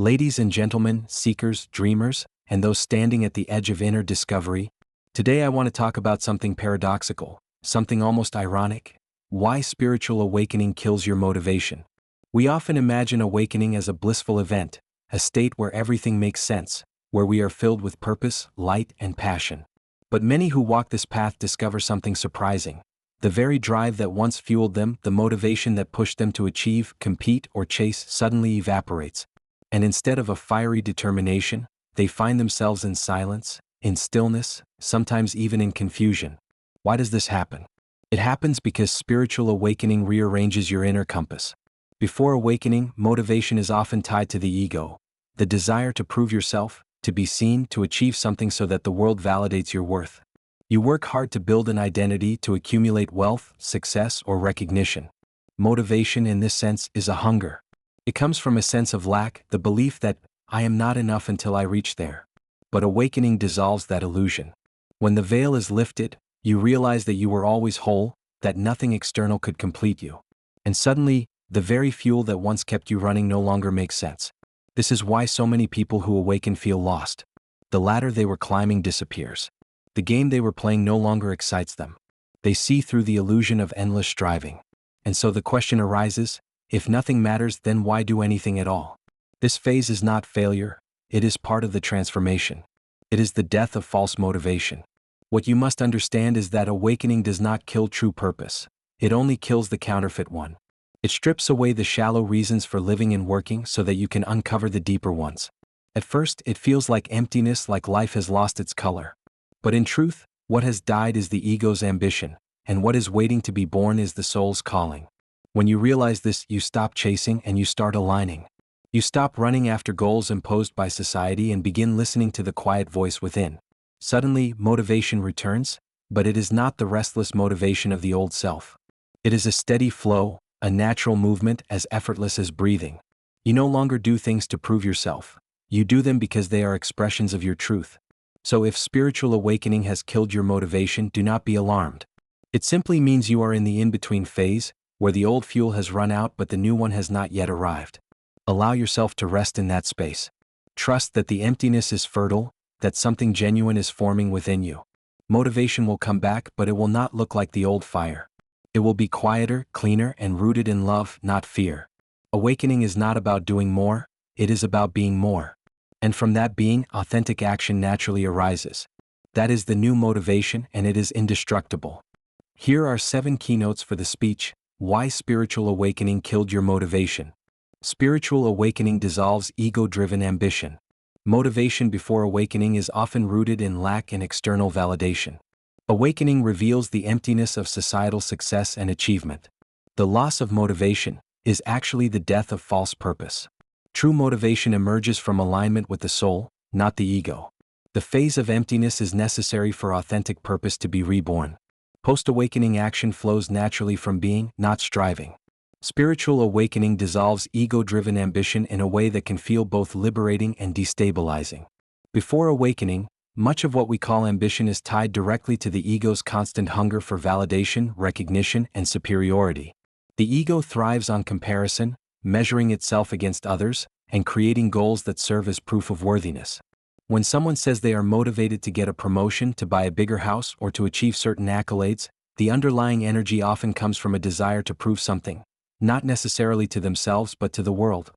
Ladies and gentlemen, seekers, dreamers, and those standing at the edge of inner discovery, today I want to talk about something paradoxical, something almost ironic: why spiritual awakening kills your motivation. We often imagine awakening as a blissful event, a state where everything makes sense, where we are filled with purpose, light, and passion. But many who walk this path discover something surprising. The very drive that once fueled them, the motivation that pushed them to achieve, compete, or chase, suddenly evaporates. And instead of a fiery determination, they find themselves in silence, in stillness, sometimes even in confusion. Why does this happen? It happens because spiritual awakening rearranges your inner compass. Before awakening, motivation is often tied to the ego, the desire to prove yourself, to be seen, to achieve something so that the world validates your worth. You work hard to build an identity, to accumulate wealth, success, or recognition. Motivation in this sense is a hunger. It comes from a sense of lack, the belief that I am not enough until I reach there. But awakening dissolves that illusion. When the veil is lifted, you realize that you were always whole, that nothing external could complete you. And suddenly, the very fuel that once kept you running no longer makes sense. This is why so many people who awaken feel lost. The ladder they were climbing disappears. The game they were playing no longer excites them. They see through the illusion of endless striving. And so the question arises: if nothing matters, then why do anything at all? This phase is not failure, it is part of the transformation. It is the death of false motivation. What you must understand is that awakening does not kill true purpose. It only kills the counterfeit one. It strips away the shallow reasons for living and working so that you can uncover the deeper ones. At first, it feels like emptiness, like life has lost its color. But in truth, what has died is the ego's ambition, and what is waiting to be born is the soul's calling. When you realize this, you stop chasing and you start aligning. You stop running after goals imposed by society and begin listening to the quiet voice within. Suddenly, motivation returns, but it is not the restless motivation of the old self. It is a steady flow, a natural movement, as effortless as breathing. You no longer do things to prove yourself. You do them because they are expressions of your truth. So if spiritual awakening has killed your motivation, do not be alarmed. It simply means you are in the in-between phase, where the old fuel has run out but the new one has not yet arrived. Allow yourself to rest in that space. Trust that the emptiness is fertile, that something genuine is forming within you. Motivation will come back, but it will not look like the old fire. It will be quieter, cleaner, and rooted in love, not fear. Awakening is not about doing more, it is about being more. And from that being, authentic action naturally arises. That is the new motivation, and it is indestructible. Here are 7 keynotes for the speech: why spiritual awakening killed your motivation. Spiritual awakening dissolves ego-driven ambition. Motivation before awakening is often rooted in lack and external validation. Awakening reveals the emptiness of societal success and achievement. The loss of motivation is actually the death of false purpose. True motivation emerges from alignment with the soul, not the ego. The phase of emptiness is necessary for authentic purpose to be reborn. Post-awakening action flows naturally from being, not striving. Spiritual awakening dissolves ego-driven ambition in a way that can feel both liberating and destabilizing. Before awakening, much of what we call ambition is tied directly to the ego's constant hunger for validation, recognition, and superiority. The ego thrives on comparison, measuring itself against others, and creating goals that serve as proof of worthiness. When someone says they are motivated to get a promotion, to buy a bigger house, or to achieve certain accolades, the underlying energy often comes from a desire to prove something, not necessarily to themselves but to the world.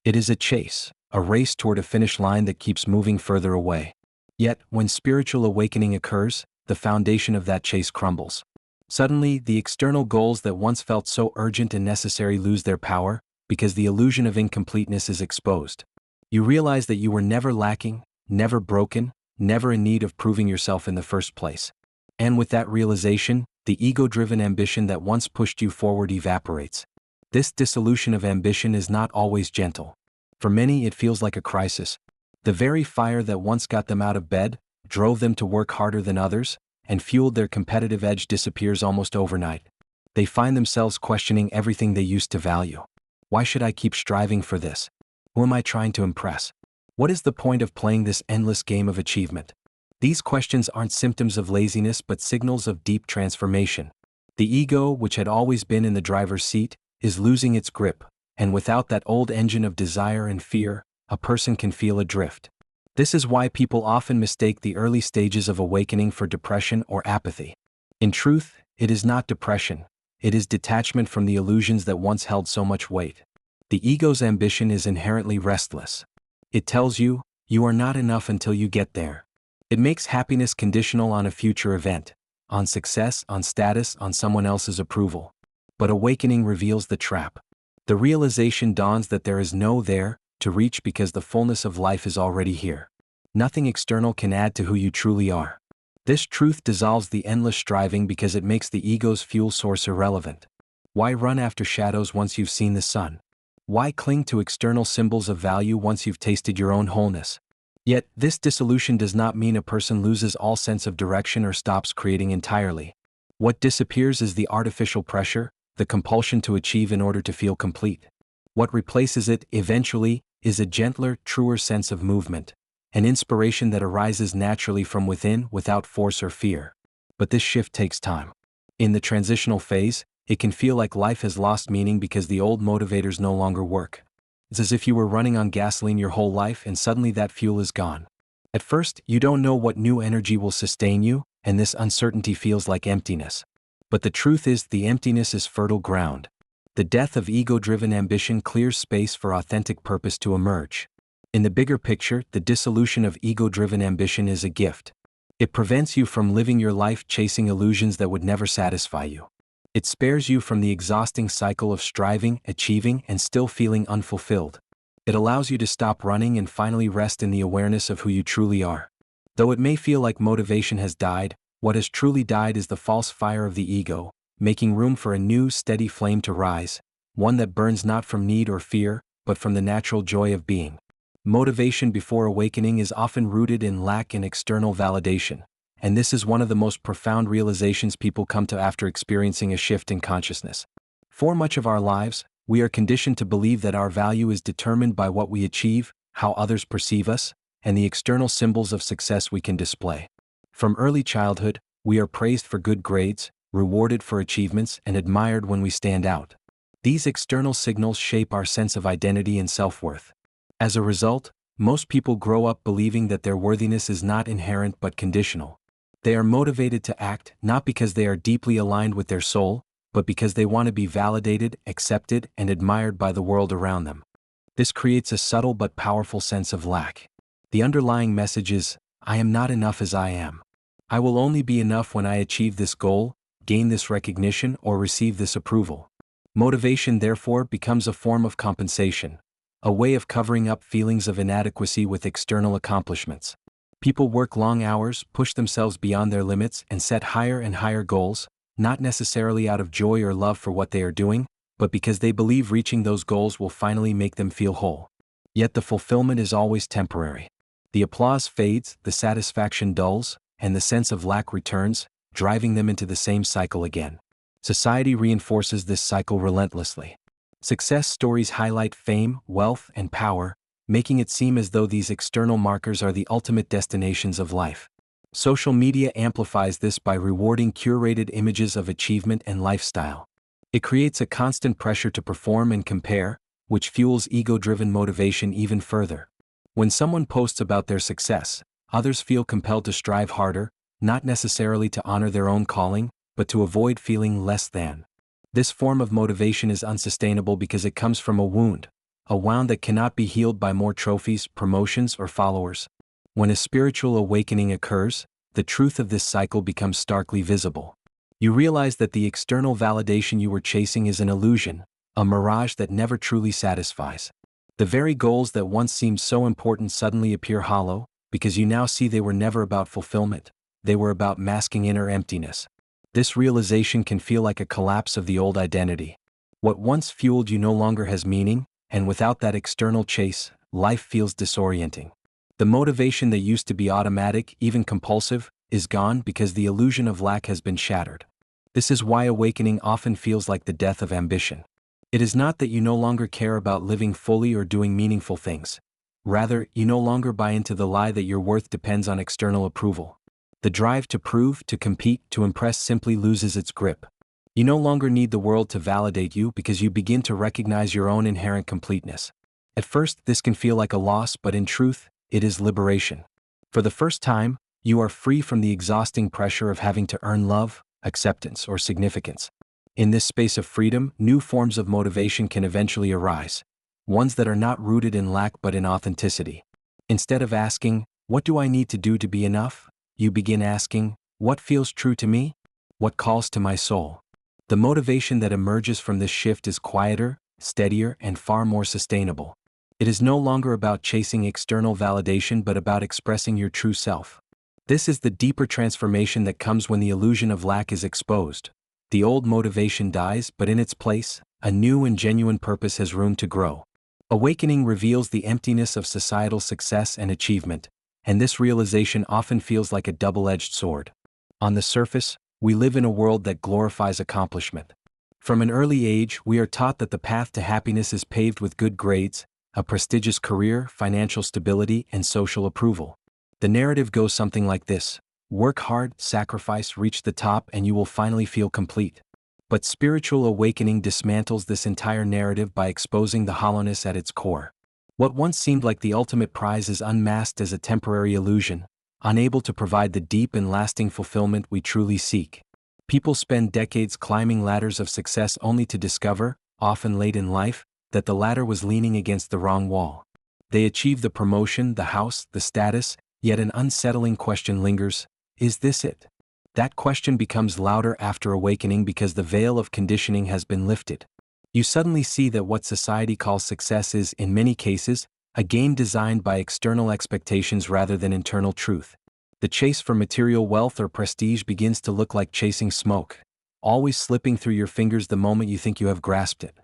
It is a chase, a race toward a finish line that keeps moving further away. Yet, when spiritual awakening occurs, the foundation of that chase crumbles. Suddenly, the external goals that once felt so urgent and necessary lose their power, because the illusion of incompleteness is exposed. You realize that you were never lacking, never broken, never in need of proving yourself in the first place. And with that realization, the ego-driven ambition that once pushed you forward evaporates. This dissolution of ambition is not always gentle. For many, it feels like a crisis. The very fire that once got them out of bed, drove them to work harder than others, and fueled their competitive edge disappears almost overnight. They find themselves questioning everything they used to value. Why should I keep striving for this? Who am I trying to impress? What is the point of playing this endless game of achievement? These questions aren't symptoms of laziness but signals of deep transformation. The ego, which had always been in the driver's seat, is losing its grip, and without that old engine of desire and fear, a person can feel adrift. This is why people often mistake the early stages of awakening for depression or apathy. In truth, it is not depression, it is detachment from the illusions that once held so much weight. The ego's ambition is inherently restless. It tells you, you are not enough until you get there. It makes happiness conditional on a future event, on success, on status, on someone else's approval. But awakening reveals the trap. The realization dawns that there is no there to reach because the fullness of life is already here. Nothing external can add to who you truly are. This truth dissolves the endless striving because it makes the ego's fuel source irrelevant. Why run after shadows once you've seen the sun? Why cling to external symbols of value once you've tasted your own wholeness? Yet, this dissolution does not mean a person loses all sense of direction or stops creating entirely. What disappears is the artificial pressure, the compulsion to achieve in order to feel complete. What replaces it, eventually, is a gentler, truer sense of movement, an inspiration that arises naturally from within without force or fear. But this shift takes time. In the transitional phase, it can feel like life has lost meaning because the old motivators no longer work. It's as if you were running on gasoline your whole life and suddenly that fuel is gone. At first, you don't know what new energy will sustain you, and this uncertainty feels like emptiness. But the truth is, the emptiness is fertile ground. The death of ego-driven ambition clears space for authentic purpose to emerge. In the bigger picture, the dissolution of ego-driven ambition is a gift. It prevents you from living your life chasing illusions that would never satisfy you. It spares you from the exhausting cycle of striving, achieving, and still feeling unfulfilled. It allows you to stop running and finally rest in the awareness of who you truly are. Though it may feel like motivation has died, what has truly died is the false fire of the ego, making room for a new, steady flame to rise, one that burns not from need or fear, but from the natural joy of being. Motivation before awakening is often rooted in lack and external validation, and this is one of the most profound realizations people come to after experiencing a shift in consciousness. For much of our lives, we are conditioned to believe that our value is determined by what we achieve, how others perceive us, and the external symbols of success we can display. From early childhood, we are praised for good grades, rewarded for achievements, and admired when we stand out. These external signals shape our sense of identity and self-worth. As a result, most people grow up believing that their worthiness is not inherent but conditional. They are motivated to act not because they are deeply aligned with their soul, but because they want to be validated, accepted, and admired by the world around them. This creates a subtle but powerful sense of lack. The underlying message is, I am not enough as I am. I will only be enough when I achieve this goal, gain this recognition, or receive this approval. Motivation therefore becomes a form of compensation, a way of covering up feelings of inadequacy with external accomplishments. People work long hours, push themselves beyond their limits, and set higher and higher goals, not necessarily out of joy or love for what they are doing, but because they believe reaching those goals will finally make them feel whole. Yet the fulfillment is always temporary. The applause fades, the satisfaction dulls, and the sense of lack returns, driving them into the same cycle again. Society reinforces this cycle relentlessly. Success stories highlight fame, wealth, and power, making it seem as though these external markers are the ultimate destinations of life. Social media amplifies this by rewarding curated images of achievement and lifestyle. It creates a constant pressure to perform and compare, which fuels ego-driven motivation even further. When someone posts about their success, others feel compelled to strive harder, not necessarily to honor their own calling, but to avoid feeling less than. This form of motivation is unsustainable because it comes from a wound that cannot be healed by more trophies, promotions, or followers. When a spiritual awakening occurs, the truth of this cycle becomes starkly visible. You realize that the external validation you were chasing is an illusion, a mirage that never truly satisfies. The very goals that once seemed so important suddenly appear hollow, because you now see they were never about fulfillment, they were about masking inner emptiness. This realization can feel like a collapse of the old identity. What once fueled you no longer has meaning, and without that external chase, life feels disorienting. The motivation that used to be automatic, even compulsive, is gone because the illusion of lack has been shattered. This is why awakening often feels like the death of ambition. It is not that you no longer care about living fully or doing meaningful things. Rather, you no longer buy into the lie that your worth depends on external approval. The drive to prove, to compete, to impress simply loses its grip. You no longer need the world to validate you because you begin to recognize your own inherent completeness. At first, this can feel like a loss, but in truth, it is liberation. For the first time, you are free from the exhausting pressure of having to earn love, acceptance, or significance. In this space of freedom, new forms of motivation can eventually arise, ones that are not rooted in lack but in authenticity. Instead of asking, "What do I need to do to be enough?" you begin asking, "What feels true to me? What calls to my soul?" The motivation that emerges from this shift is quieter, steadier, and far more sustainable. It is no longer about chasing external validation but about expressing your true self. This is the deeper transformation that comes when the illusion of lack is exposed. The old motivation dies, but in its place, a new and genuine purpose has room to grow. Awakening reveals the emptiness of societal success and achievement, and this realization often feels like a double-edged sword. On the surface, we live in a world that glorifies accomplishment. From an early age, we are taught that the path to happiness is paved with good grades, a prestigious career, financial stability, and social approval. The narrative goes something like this: work hard, sacrifice, reach the top, and you will finally feel complete. But spiritual awakening dismantles this entire narrative by exposing the hollowness at its core. What once seemed like the ultimate prize is unmasked as a temporary illusion, unable to provide the deep and lasting fulfillment we truly seek. People spend decades climbing ladders of success only to discover, often late in life, that the ladder was leaning against the wrong wall. They achieve the promotion, the house, the status, yet an unsettling question lingers: is this it? That question becomes louder after awakening because the veil of conditioning has been lifted. You suddenly see that what society calls success is, in many cases, a game designed by external expectations rather than internal truth. The chase for material wealth or prestige begins to look like chasing smoke, always slipping through your fingers the moment you think you have grasped it.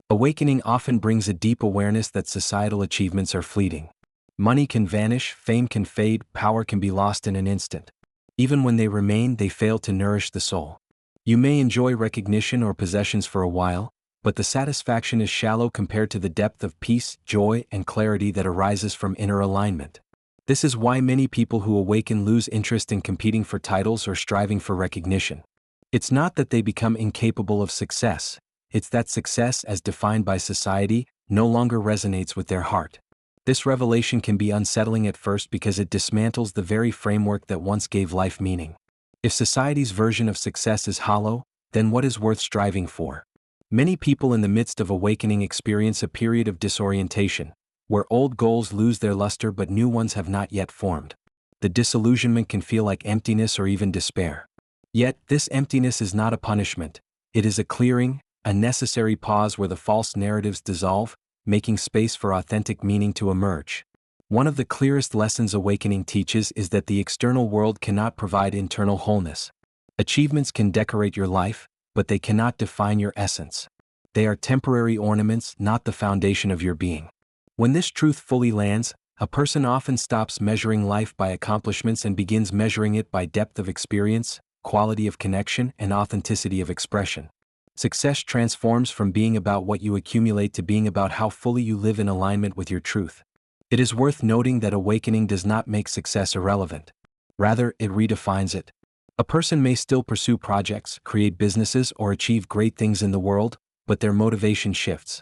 Awakening often brings a deep awareness that societal achievements are fleeting. Money can vanish, fame can fade, power can be lost in an instant. Even when they remain, they fail to nourish the soul. You may enjoy recognition or possessions for a while, but the satisfaction is shallow compared to the depth of peace, joy, and clarity that arises from inner alignment. This is why many people who awaken lose interest in competing for titles or striving for recognition. It's not that they become incapable of success, it's that success, as defined by society, no longer resonates with their heart. This revelation can be unsettling at first because it dismantles the very framework that once gave life meaning. If society's version of success is hollow, then what is worth striving for? Many people in the midst of awakening experience a period of disorientation, where old goals lose their luster but new ones have not yet formed. The disillusionment can feel like emptiness or even despair. Yet, this emptiness is not a punishment. It is a clearing, a necessary pause where the false narratives dissolve, making space for authentic meaning to emerge. One of the clearest lessons awakening teaches is that the external world cannot provide internal wholeness. Achievements can decorate your life, but they cannot define your essence. They are temporary ornaments, not the foundation of your being. When this truth fully lands, a person often stops measuring life by accomplishments and begins measuring it by depth of experience, quality of connection, and authenticity of expression. Success transforms from being about what you accumulate to being about how fully you live in alignment with your truth. It is worth noting that awakening does not make success irrelevant. Rather, it redefines it. A person may still pursue projects, create businesses, or achieve great things in the world, but their motivation shifts.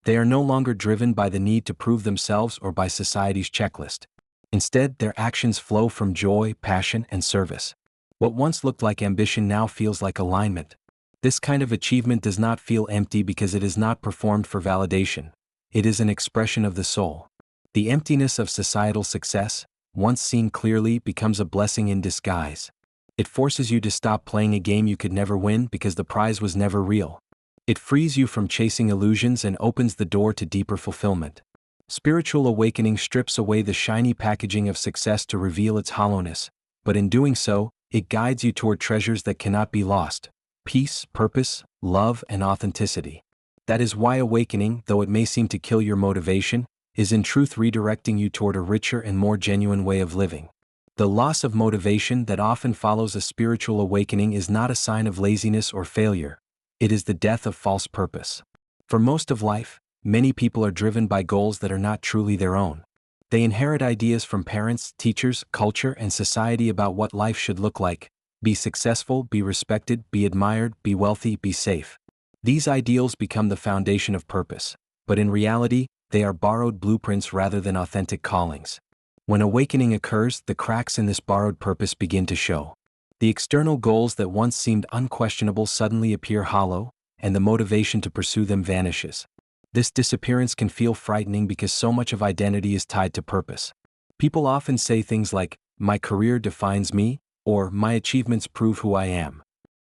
They are no longer driven by the need to prove themselves or by society's checklist. Instead, their actions flow from joy, passion, and service. What once looked like ambition now feels like alignment. This kind of achievement does not feel empty because it is not performed for validation. It is an expression of the soul. The emptiness of societal success, once seen clearly, becomes a blessing in disguise. It forces you to stop playing a game you could never win because the prize was never real. It frees you from chasing illusions and opens the door to deeper fulfillment. Spiritual awakening strips away the shiny packaging of success to reveal its hollowness, but in doing so, it guides you toward treasures that cannot be lost: peace, purpose, love, and authenticity. That is why awakening, though it may seem to kill your motivation, is in truth redirecting you toward a richer and more genuine way of living. The loss of motivation that often follows a spiritual awakening is not a sign of laziness or failure. It is the death of false purpose. For most of life, many people are driven by goals that are not truly their own. They inherit ideas from parents, teachers, culture, and society about what life should look like: be successful, be respected, be admired, be wealthy, be safe. These ideals become the foundation of purpose, but in reality, they are borrowed blueprints rather than authentic callings. When awakening occurs, the cracks in this borrowed purpose begin to show. The external goals that once seemed unquestionable suddenly appear hollow, and the motivation to pursue them vanishes. This disappearance can feel frightening because so much of identity is tied to purpose. People often say things like, "My career defines me," or "My achievements prove who I am."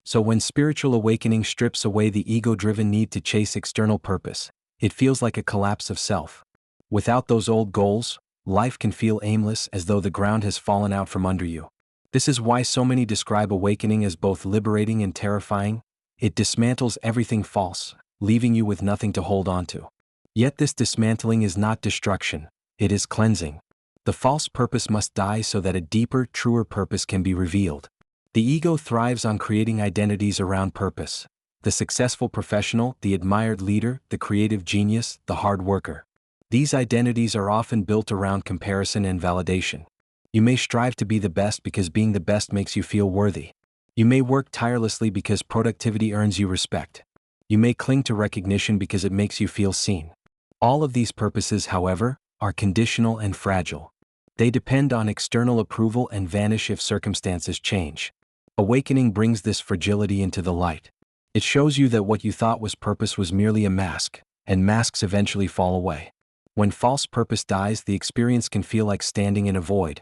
So when spiritual awakening strips away the ego-driven need to chase external purpose, it feels like a collapse of self. Without those old goals, life can feel aimless, as though the ground has fallen out from under you. This is why so many describe awakening as both liberating and terrifying. It dismantles everything false, leaving you with nothing to hold on to. Yet this dismantling is not destruction, it is cleansing. The false purpose must die so that a deeper, truer purpose can be revealed. The ego thrives on creating identities around purpose. The successful professional, the admired leader, the creative genius, the hard worker. These identities are often built around comparison and validation. You may strive to be the best because being the best makes you feel worthy. You may work tirelessly because productivity earns you respect. You may cling to recognition because it makes you feel seen. All of these purposes, however, are conditional and fragile. They depend on external approval and vanish if circumstances change. Awakening brings this fragility into the light. It shows you that what you thought was purpose was merely a mask, and masks eventually fall away. When false purpose dies, the experience can feel like standing in a void.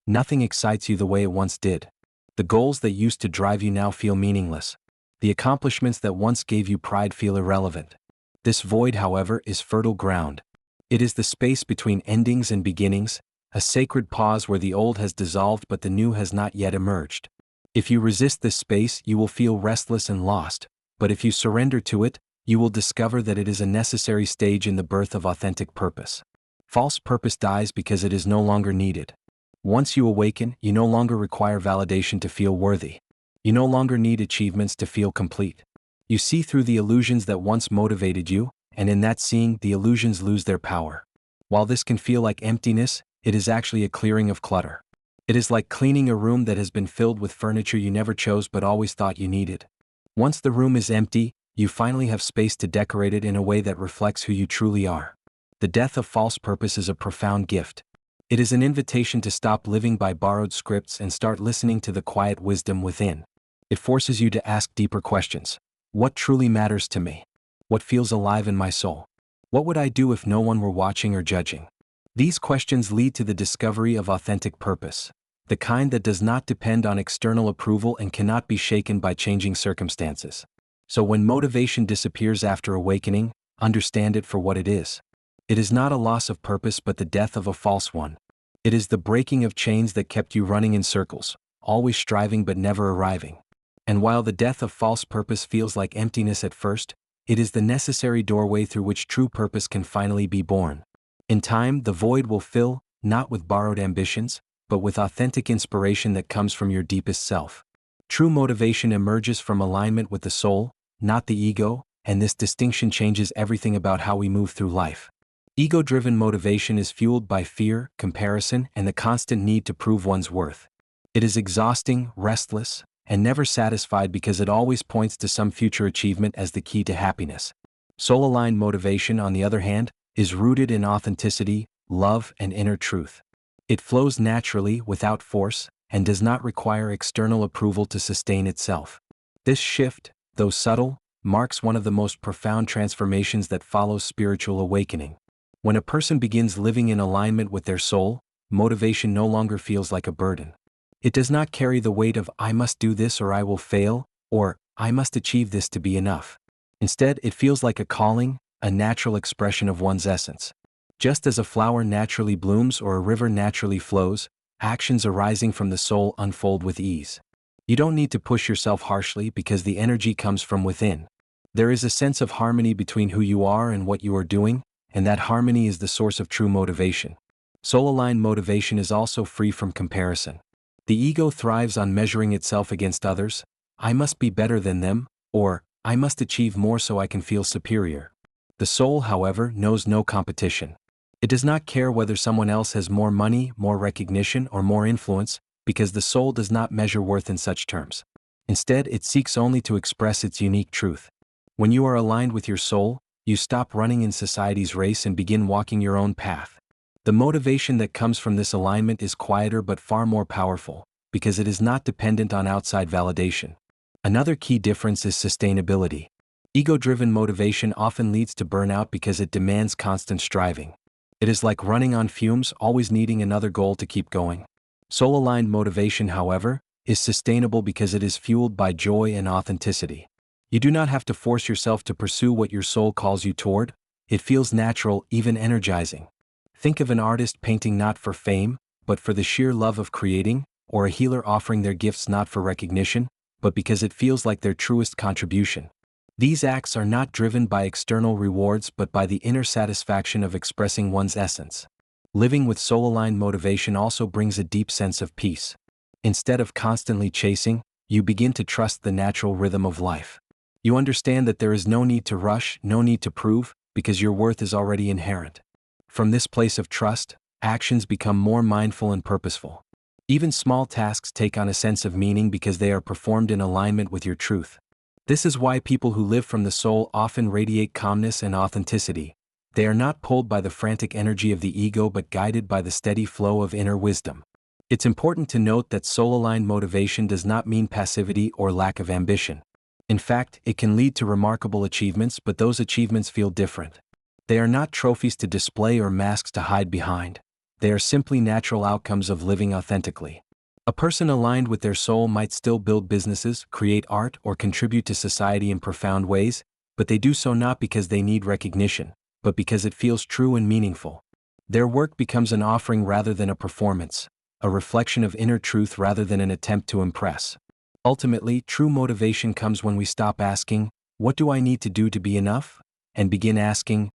Nothing excites you the way it once did. The goals that used to drive you now feel meaningless. The accomplishments that once gave you pride feel irrelevant. This void, however, is fertile ground. It is the space between endings and beginnings, a sacred pause where the old has dissolved but the new has not yet emerged. If you resist this space, you will feel restless and lost, but if you surrender to it, you will discover that it is a necessary stage in the birth of authentic purpose. False purpose dies because it is no longer needed. Once you awaken, you no longer require validation to feel worthy. You no longer need achievements to feel complete. You see through the illusions that once motivated you, and in that seeing, the illusions lose their power. While this can feel like emptiness, it is actually a clearing of clutter. It is like cleaning a room that has been filled with furniture you never chose but always thought you needed. Once the room is empty, you finally have space to decorate it in a way that reflects who you truly are. The death of false purpose is a profound gift. It is an invitation to stop living by borrowed scripts and start listening to the quiet wisdom within. It forces you to ask deeper questions. What truly matters to me? What feels alive in my soul? What would I do if no one were watching or judging? These questions lead to the discovery of authentic purpose, the kind that does not depend on external approval and cannot be shaken by changing circumstances. So when motivation disappears after awakening, understand it for what it is. It is not a loss of purpose but the death of a false one. It is the breaking of chains that kept you running in circles, always striving but never arriving. And while the death of false purpose feels like emptiness at first, it is the necessary doorway through which true purpose can finally be born. In time, the void will fill, not with borrowed ambitions, but with authentic inspiration that comes from your deepest self. True motivation emerges from alignment with the soul, not the ego, and this distinction changes everything about how we move through life. Ego-driven motivation is fueled by fear, comparison, and the constant need to prove one's worth. It is exhausting, restless, and never satisfied because it always points to some future achievement as the key to happiness. Soul-aligned motivation, on the other hand, is rooted in authenticity, love, and inner truth. It flows naturally, without force, and does not require external approval to sustain itself. This shift, though subtle, marks one of the most profound transformations that follows spiritual awakening. When a person begins living in alignment with their soul, motivation no longer feels like a burden. It does not carry the weight of "I must do this or I will fail," or "I must achieve this to be enough." Instead, it feels like a calling, a natural expression of one's essence. Just as a flower naturally blooms or a river naturally flows, actions arising from the soul unfold with ease. You don't need to push yourself harshly because the energy comes from within. There is a sense of harmony between who you are and what you are doing, and that harmony is the source of true motivation. Soul-aligned motivation is also free from comparison. The ego thrives on measuring itself against others. "I must be better than them," or "I must achieve more so I can feel superior." The soul, however, knows no competition. It does not care whether someone else has more money, more recognition, or more influence, because the soul does not measure worth in such terms. Instead, it seeks only to express its unique truth. When you are aligned with your soul, You stop running in society's race and begin walking your own path. The motivation that comes from this alignment is quieter but far more powerful, because it is not dependent on outside validation. Another key difference is sustainability. Ego-driven motivation often leads to burnout because it demands constant striving. It is like running on fumes, always needing another goal to keep going. Soul-aligned motivation, however, is sustainable because it is fueled by joy and authenticity. You do not have to force yourself to pursue what your soul calls you toward. It feels natural, even energizing. Think of an artist painting not for fame, but for the sheer love of creating, or a healer offering their gifts not for recognition, but because it feels like their truest contribution. These acts are not driven by external rewards but by the inner satisfaction of expressing one's essence. Living with soul-aligned motivation also brings a deep sense of peace. Instead of constantly chasing, you begin to trust the natural rhythm of life. You understand that there is no need to rush, no need to prove, because your worth is already inherent. From this place of trust, actions become more mindful and purposeful. Even small tasks take on a sense of meaning because they are performed in alignment with your truth. This is why people who live from the soul often radiate calmness and authenticity. They are not pulled by the frantic energy of the ego but guided by the steady flow of inner wisdom. It's important to note that soul-aligned motivation does not mean passivity or lack of ambition. In fact, it can lead to remarkable achievements, but those achievements feel different. They are not trophies to display or masks to hide behind. They are simply natural outcomes of living authentically. A person aligned with their soul might still build businesses, create art, or contribute to society in profound ways, but they do so not because they need recognition, but because it feels true and meaningful. Their work becomes an offering rather than a performance, a reflection of inner truth rather than an attempt to impress. Ultimately, true motivation comes when we stop asking, "What do I need to do to be enough?" and begin asking,